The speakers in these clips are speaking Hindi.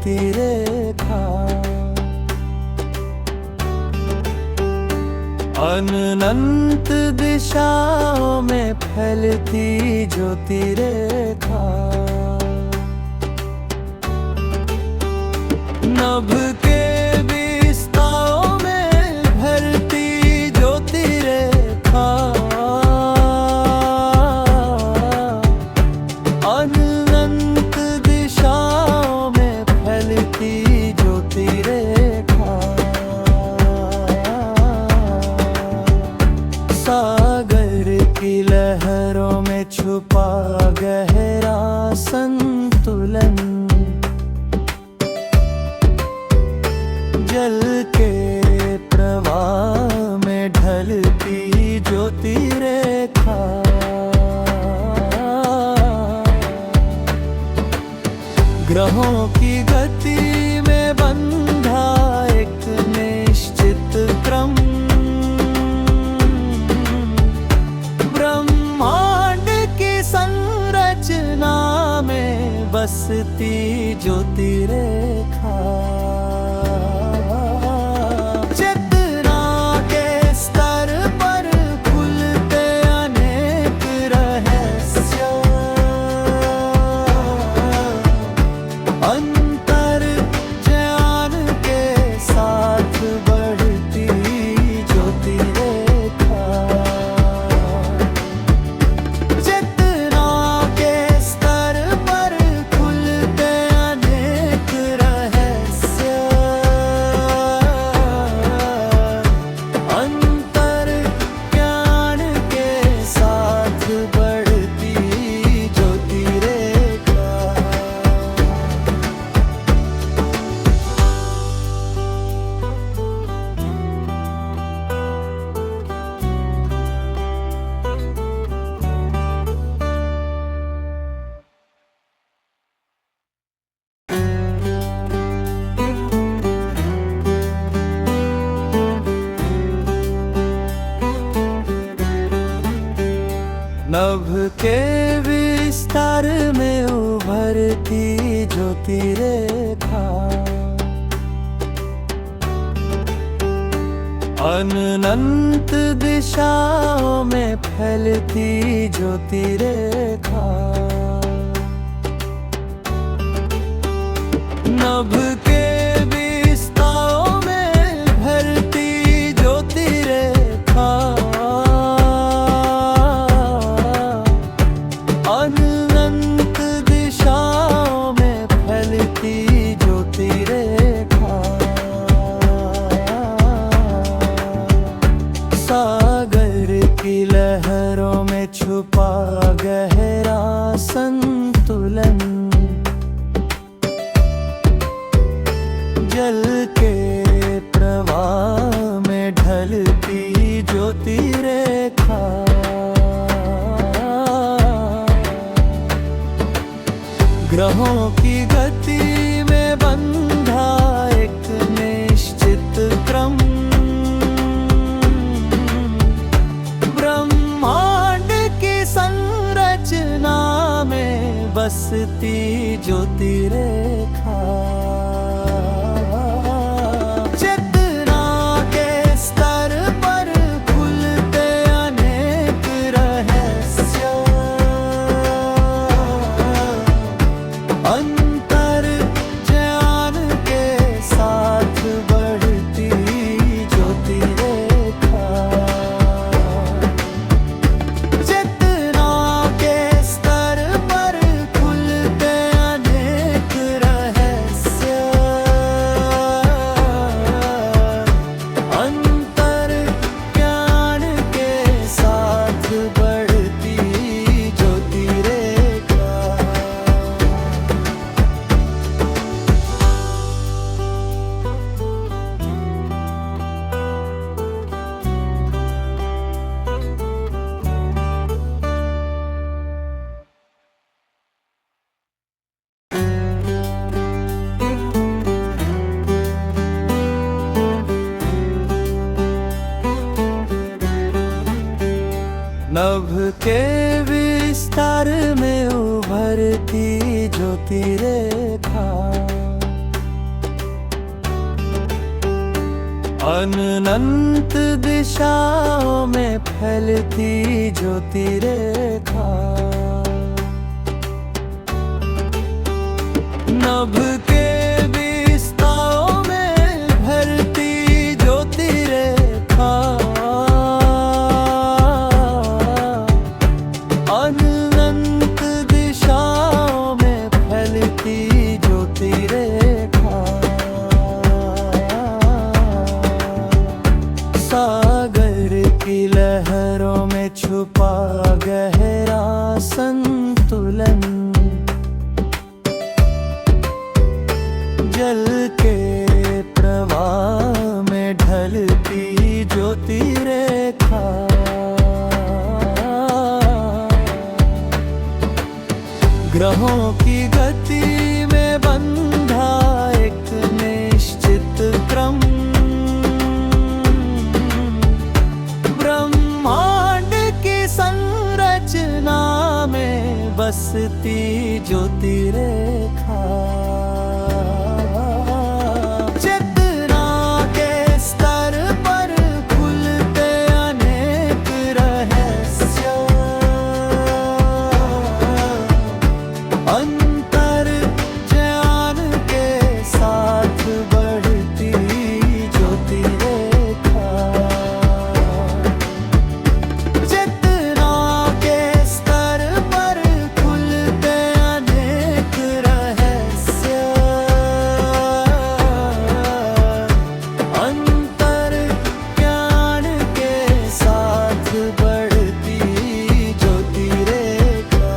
ज्योति रेखा। अनंत दिशाओं में फैलती ज्योति रेखा। नभ के विस्तारों में भरती ज्योति रेखा। अनंत दिशाओं में फैलती ज्योति रेखा। सागर की लहरों में छुपा गहरा संतुलन। जल के प्रवाह में ढलती ज्योति रेखा। ग्रहों की गति में बंधा एक निश्चित क्रम। ब्रह्मांड की संरचना में बसती ज्योति रेखा। नभ के विस्तार में उभरती ज्योति रेखा। अनंत दिशाओं में फैलती ज्योति रेखा। नभ के विस्तारों में भरती ज्योति रेखा। अनंत दिशाओं में फैलती ज्योति रेखा। सागर की लहरों में छुपा गहरा संतुलन। जल के प्रवाह में ढलती ज्योति रेखा। ग्रहों की गति में बंधा एक निश्चित क्रम। ब्रह्मांड की संरचना में बसती ज्योति रेखा। चेतना के स्तर पर खुलते अनेक रहस्य। अंतर ज्ञान के साथ बढ़ती ज्योति रेखा। चेतना के स्तर पर खुलते अनेक रहस्य। अंतर ज्ञान के साथ बढ़ती ज्योति रेखा। नभ के विस्तार में उभरती ज्योति रेखा। अनंत दिशाओं में फैलती ज्योति रेखा, नभ के विस्तारों में भरती ज्योति रेखा, अनंत दिशाओं में फैलती ज्योति रेखा, सागर की लहरों में छुपा गहरा संतुलन, जल के प्रवाह में ढलती ज्योति रेखा, ग्रहों की गति में बंधा एक निश्चित क्रम, ब्रह्मांड की संरचना में बसती ज्योति रेखा, चेतना के स्तर पर खुलते अनेक रहस्य, अंतर ज्ञान के साथ बढ़ती ज्योति रेखा, चेतना के स्तर पर खुलते अनेक रहस्य, अंतर ज्ञान के साथ बढ़ती ज्योति रेखा।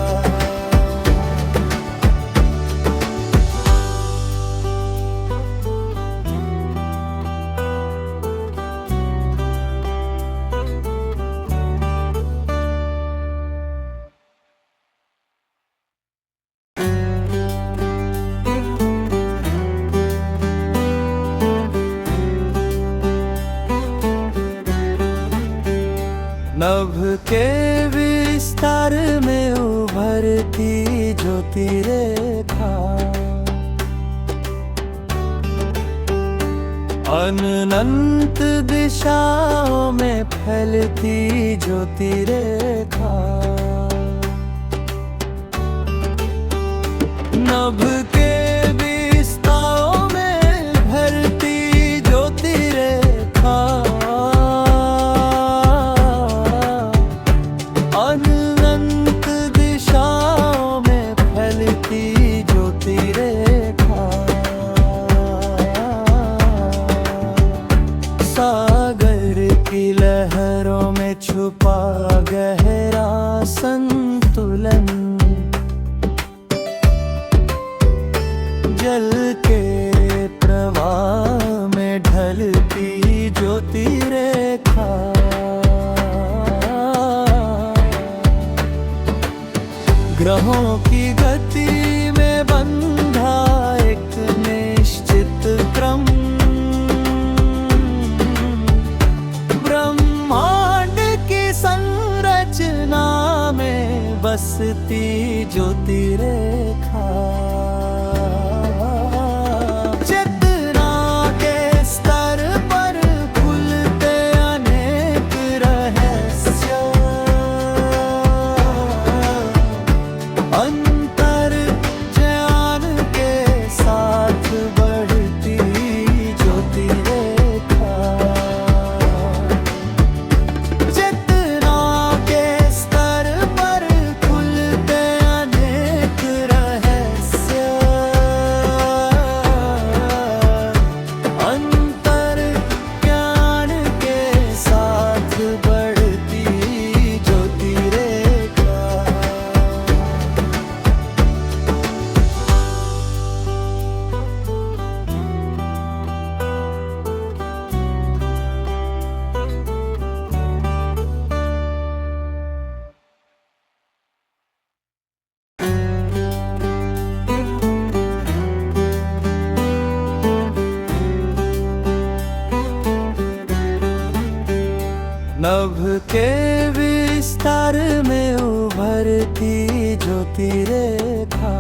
नभ के विस्तार में उभरती ज्योति रेखा, अनंत दिशाओं में फैलती ज्योति रेखा, नभ के विस्तारों में भरती ज्योति रेखा, अनंत दिशाओं में फैलती ज्योति रेखा, सागर की लहरों में छुपा गहरा संतुलन, जल के प्रवाह में ढलती ज्योति रेखा, ग्रहों की गति में बंधा एक निश्चित क्रम, ब्रह्मांड की संरचना में बसती ज्योति रेखा, चेतना के स्तर पर खुलते अनेक रहस्य, अंतर ज्ञान के साथ बढ़ती ज्योति रेखा, चेतना के स्तर पर खुलते अनेक रहस्य, अंतर ज्ञान के साथ बढ़ती ज्योति रेखा। नभ के विस्तार में उभरती ज्योति रेखा,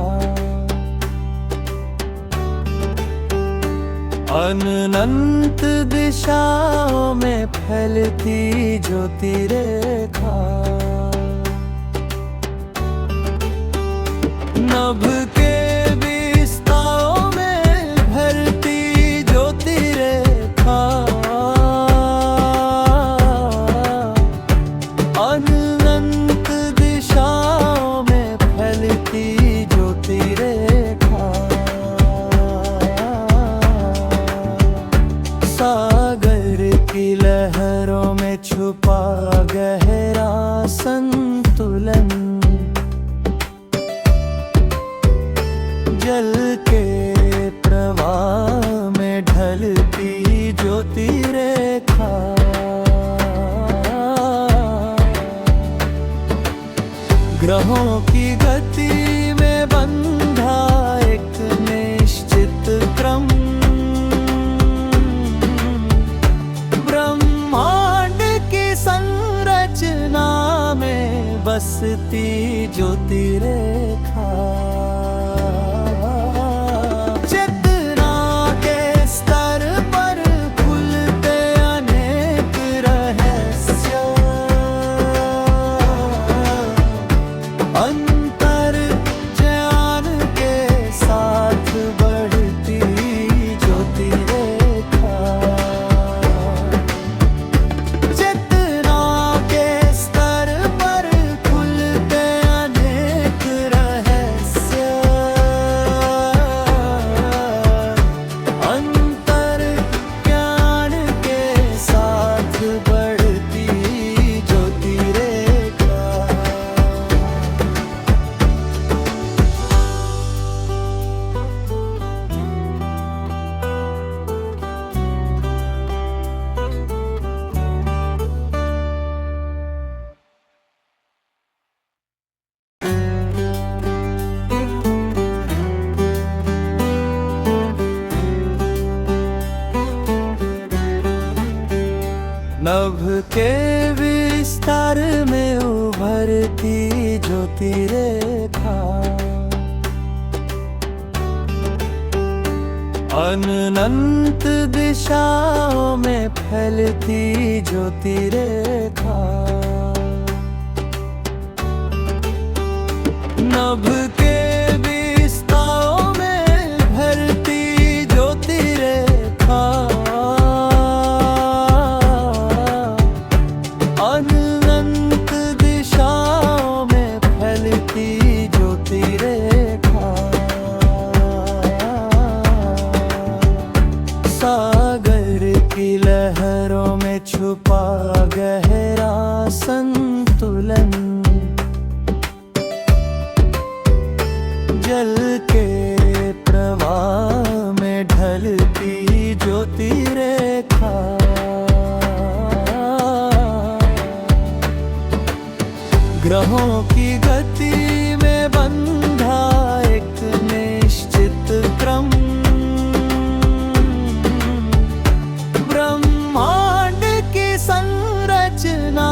अनंत दिशाओं में फैलती ज्योति रेखा, नभ के विस्तारों में भरती ज्योति रेखा, अनंत दिशाओं में फैलती ज्योति रेखा, सागर की लहरों में छुपा गहरा संतुलन, जल के प्रवाह में ढलती ज्योति रेखा, ग्रहों की गति में बंधा एक निश्चित क्रम, ब्रह्मांड की संरचना में बसती ज्योति रेखा, चेतना के स्तर पर खुलते अनेक रहस्य, अंतर ज्ञान के साथ बढ़ती ज्योति रेखा, चेतना के स्तर पर खुलते अनेक रहस्य, अंतर ज्ञान के साथ बढ़ती ज्योति रेखा। नभ के विस्तार में उभरती ज्योति रेखा, अनंत दिशाओं में फैलती ज्योति रेखा, नभ के विस्तारों में भरती ज्योति रेखा, अनंत दिशाओं में फैलती ज्योति रेखा, सागर की लहरों में छुपा गहरा संतुलन, जल के प्रवाह में ढलती ज्योति रेखा, ग्रहों की गति में बंधा एक निश्चित क्रम, ब्रह्मांड की संरचना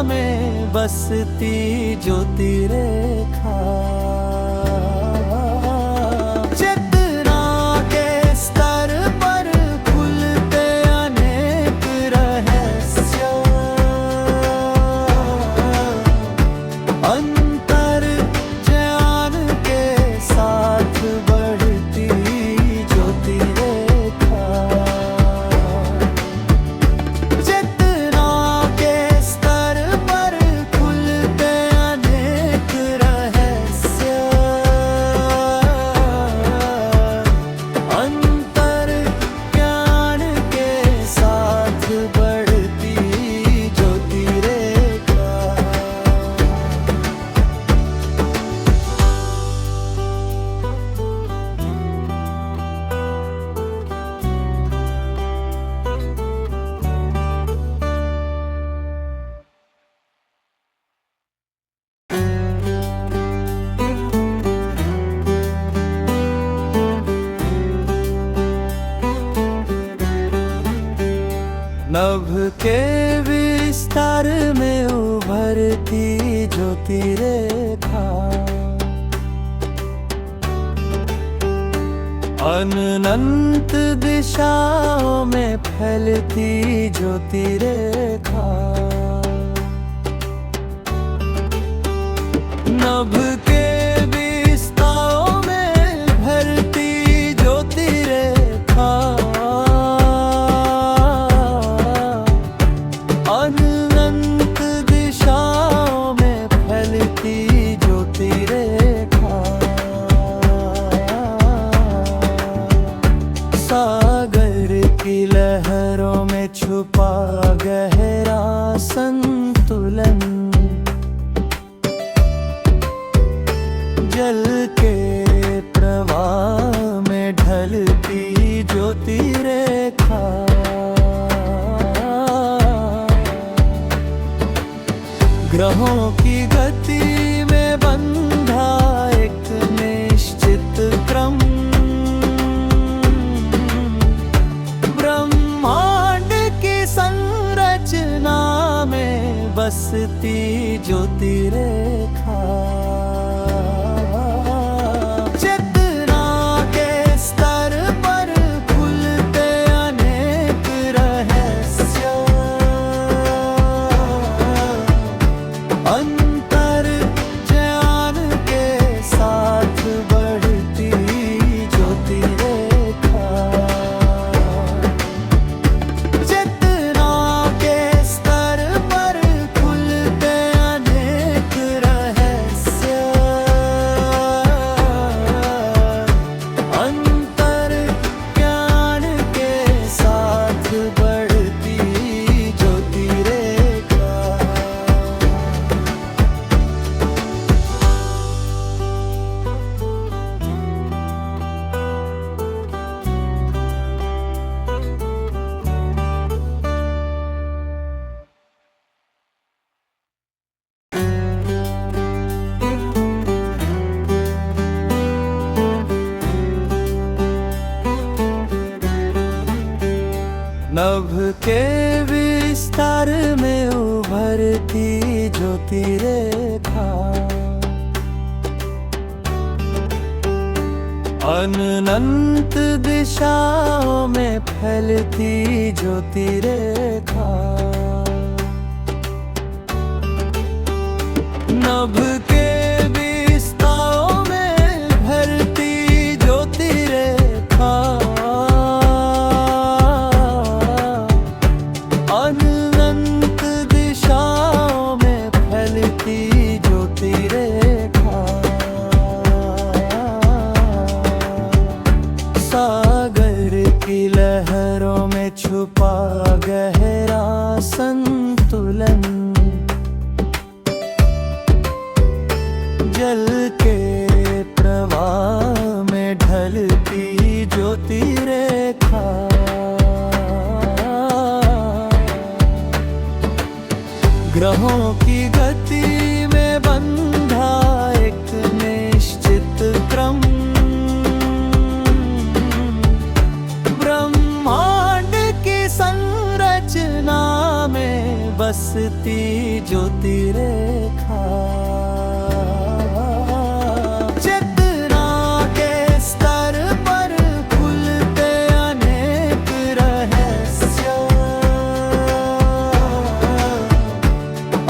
में बसती ज्योति रेखा, चेतना के स्तर पर खुलते अनेक रहस्य, अंतर ज्ञान के साथ बढ़ती ज्योति रेखा, चेतना के स्तर पर खुलते अनेक रहस्य, अंतर ज्ञान के साथ बढ़ती ज्योति रेखा। नभ के विस्तार में उभरती ज्योति रेखा, अनंत दिशाओं में फैलती ज्योति रेखा, नभ के विस्तारों में भरती ज्योति रेखा, अनंत दिशाओं में फैलती ज्योति रेखा, सागर की लहरों में छुपा गहरा संतुलन, जल के प्रवाह में ढलती ज्योति रेखा, ग्रहों की गति में बंधा एक निश्चित क्रम, ब्रह्मांड की संरचना में बसती ज्योति रेखा, चेतना के स्तर पर खुलते अनेक रहस्य, अंतर ज्ञान के साथ बढ़ती ज्योति रेखा, चेतना के स्तर पर खुलते अनेक रहस्य, अंतर ज्ञान के साथ बढ़ती ज्योति रेखा। नभ के विस्तार में उभरती ज्योति रेखा, अनंत दिशाओं में फैलती ज्योति रेखा, नभ के विस्तारों में भरती ज्योति रेखा, अनंत दिशाओं में फैलती ज्योति रेखा, सागर की लहरों में छुपा गहरा संतुलन, जल के प्रवाह में ढलती ज्योति रेखा, ग्रहों की गति में बंधा एक निश्चित क्रम, ब्रह्मांड की संरचना में बसती ज्योति रेखा, चेतना के स्तर पर खुलते अनेक रहस्य,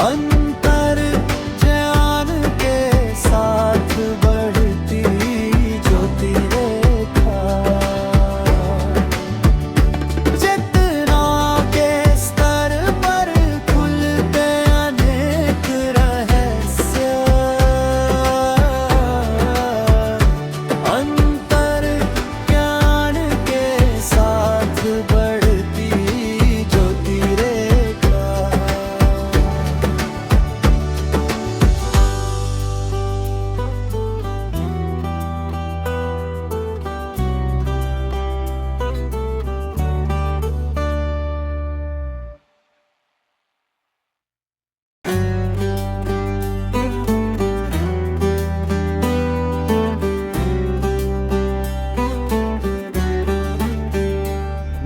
अंतर ज्ञान के साथ बढ़ती ज्योति रेखा, चेतना के स्तर पर खुलते अनेक रहस्य, अंतर ज्ञान के साथ बढ़ती ज्योति रेखा।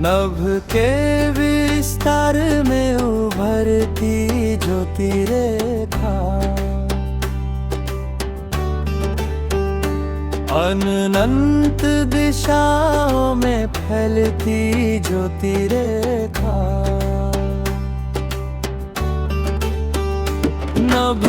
नभ के विस्तार में उभरती ज्योति रेखा, अनंत दिशाओं में फैलती ज्योति रेखा। नभ